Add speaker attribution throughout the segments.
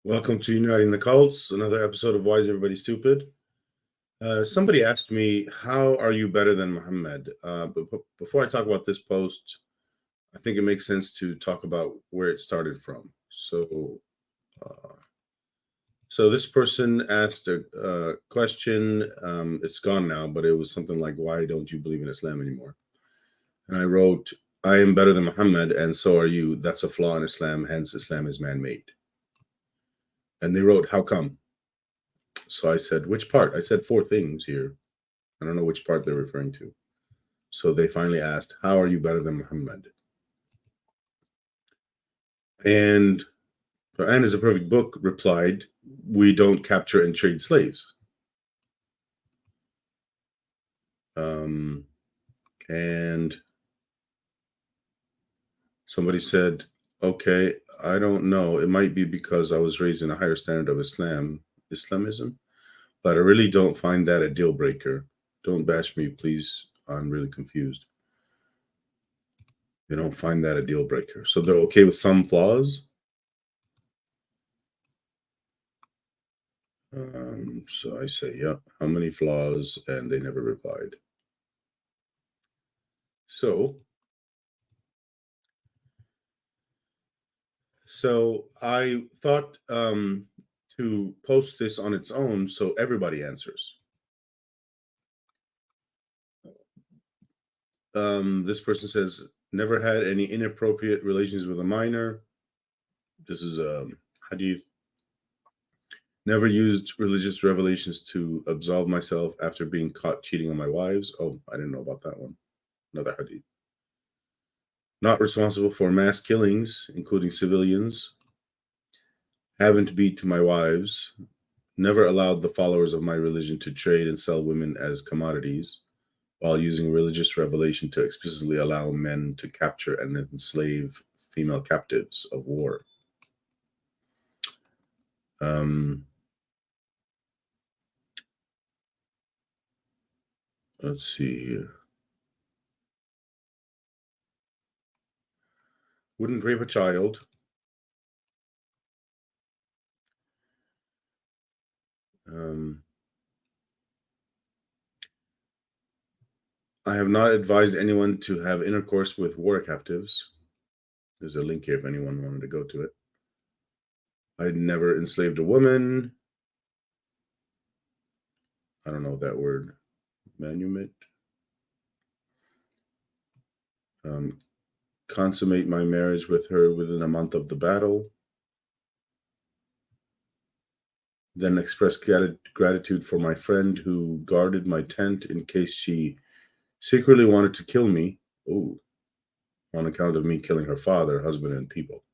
Speaker 1: Welcome to Uniting the Cults, another episode of Why is Everybody Stupid? Somebody asked me, how are you better than Mohammed? But before I talk about this post, I think it makes sense to talk about where it started from. So this person asked a question. It's gone now, but it was something like, why don't you believe in Islam anymore? And I wrote, I am better than Muhammad, and so are you. That's a flaw in Islam, hence Islam is man-made. And they wrote, how come? So I said, which part? I said 4 things here. I don't know which part they're referring to. So they finally asked, how are you better than Muhammad? And Quran is a perfect book replied, we don't capture and trade slaves. And somebody said, okay, I don't know. It might be because I was raised in a higher standard of Islamism, but I really don't find that a deal breaker. Don't bash me, please. I'm really confused. They don't find that a deal breaker. So they're okay with some flaws. So I say, yeah, how many flaws? And they never replied. So I thought to post this on its own so everybody answers. This person says, never had any inappropriate relations with a minor. This is hadith. Never used religious revelations to absolve myself after being caught cheating on my wives. Oh, I didn't know about that one. Another hadith. Not responsible for mass killings, including civilians. Haven't beat my wives. Never allowed the followers of my religion to trade and sell women as commodities, while using religious revelation to explicitly allow men to capture and enslave female captives of war. Let's see here. Wouldn't rape a child. I have not advised anyone to have intercourse with war captives. There's a link here if anyone wanted to go to it. I'd never enslaved a woman. I don't know that word. Manumit. Consummate my marriage with her within a month of the battle. Then express gratitude for my friend who guarded my tent in case she secretly wanted to kill me. Ooh, on account of me killing her father, husband, and people.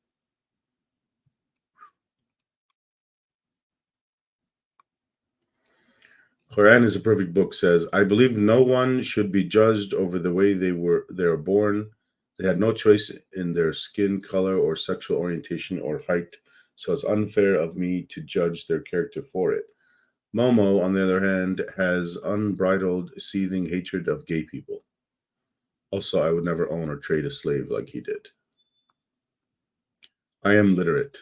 Speaker 1: Quran is a perfect book says, I believe no one should be judged over the way they were born. They had no choice in their skin color or sexual orientation or height, so it's unfair of me to judge their character for it. Momo, on the other hand, has unbridled, seething hatred of gay people. Also, I would never own or trade a slave like he did. I am literate.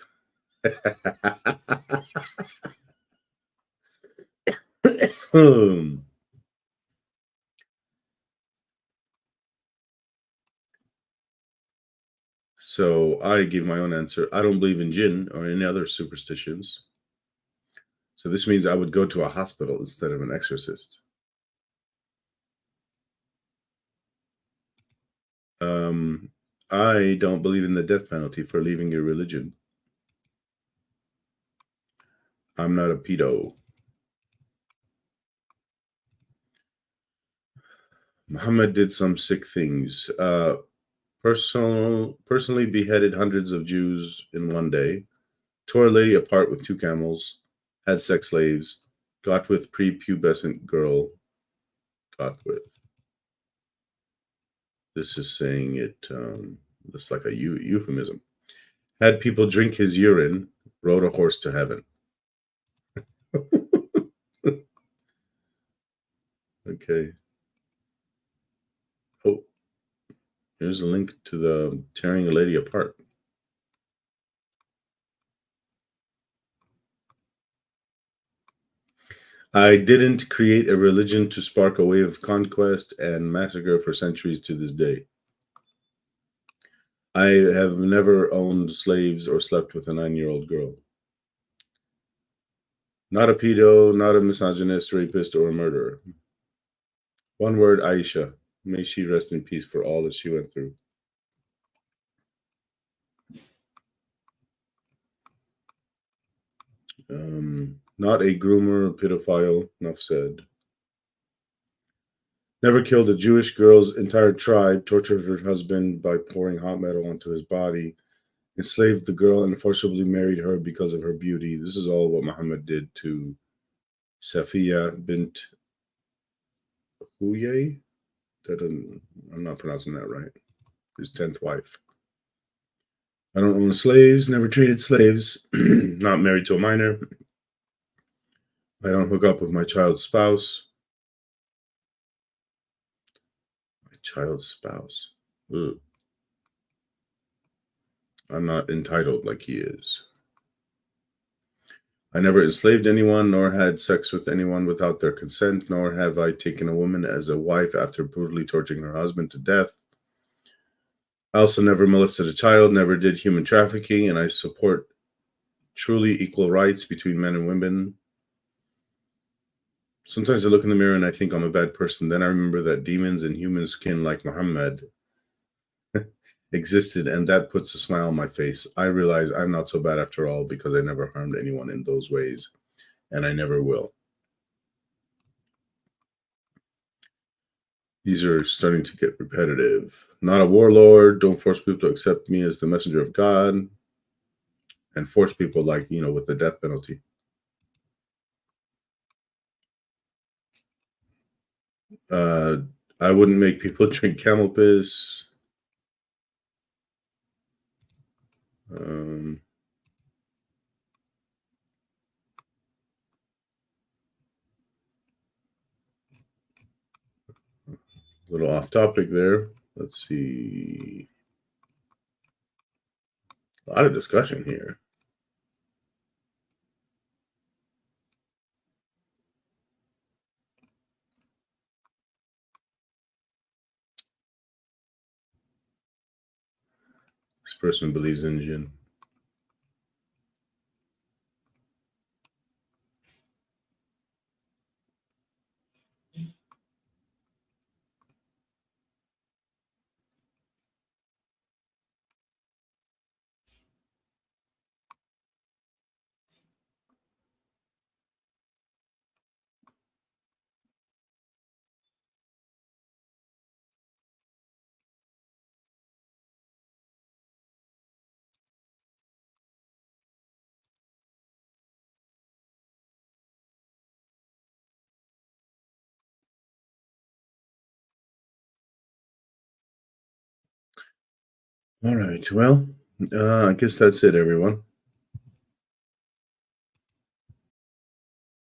Speaker 1: So I give my own answer. I don't believe in jinn or any other superstitions. So this means I would go to a hospital instead of an exorcist. I don't believe in the death penalty for leaving your religion. I'm not a pedo. Muhammad did some sick things. Personally beheaded hundreds of Jews in one day, tore a lady apart with 2 camels, had sex slaves, got with prepubescent girl, got with. This is saying it, it's like a euphemism. Had people drink his urine, rode a horse to heaven. Okay. Oh, here's a link to the tearing a lady apart. I didn't create a religion to spark a wave of conquest and massacre for centuries to this day. I have never owned slaves or slept with a 9-year-old girl. Not a pedo, not a misogynist, rapist, or a murderer. One word, Aisha. May she rest in peace for all that she went through. Not a groomer, pedophile, enough said. Never killed a Jewish girl's entire tribe, tortured her husband by pouring hot metal onto his body, enslaved the girl, and forcibly married her because of her beauty. This is all what Muhammad did to Safiya bint Huyay. I'm not pronouncing that right. His 10th wife. I don't own slaves, never traded slaves, not married to a minor. I don't hook up with my child's spouse. My child's spouse. Ugh. I'm not entitled like he is. I never enslaved anyone, nor had sex with anyone without their consent, nor have I taken a woman as a wife after brutally torturing her husband to death. I also never molested a child, never did human trafficking, and I support truly equal rights between men and women. Sometimes I look in the mirror and I think I'm a bad person. Then I remember that demons and human skin like Mohammed existed, and that puts a smile on my face. I realize I'm not so bad after all because I never harmed anyone in those ways, and I never will. These are starting to get repetitive. Not a warlord. Don't force people to accept me as the messenger of God, and force people like, with the death penalty. I wouldn't make people drink camel piss. A little off topic there. Let's see. A lot of discussion here. This person believes in jinn. All right. Well, I guess that's it, everyone.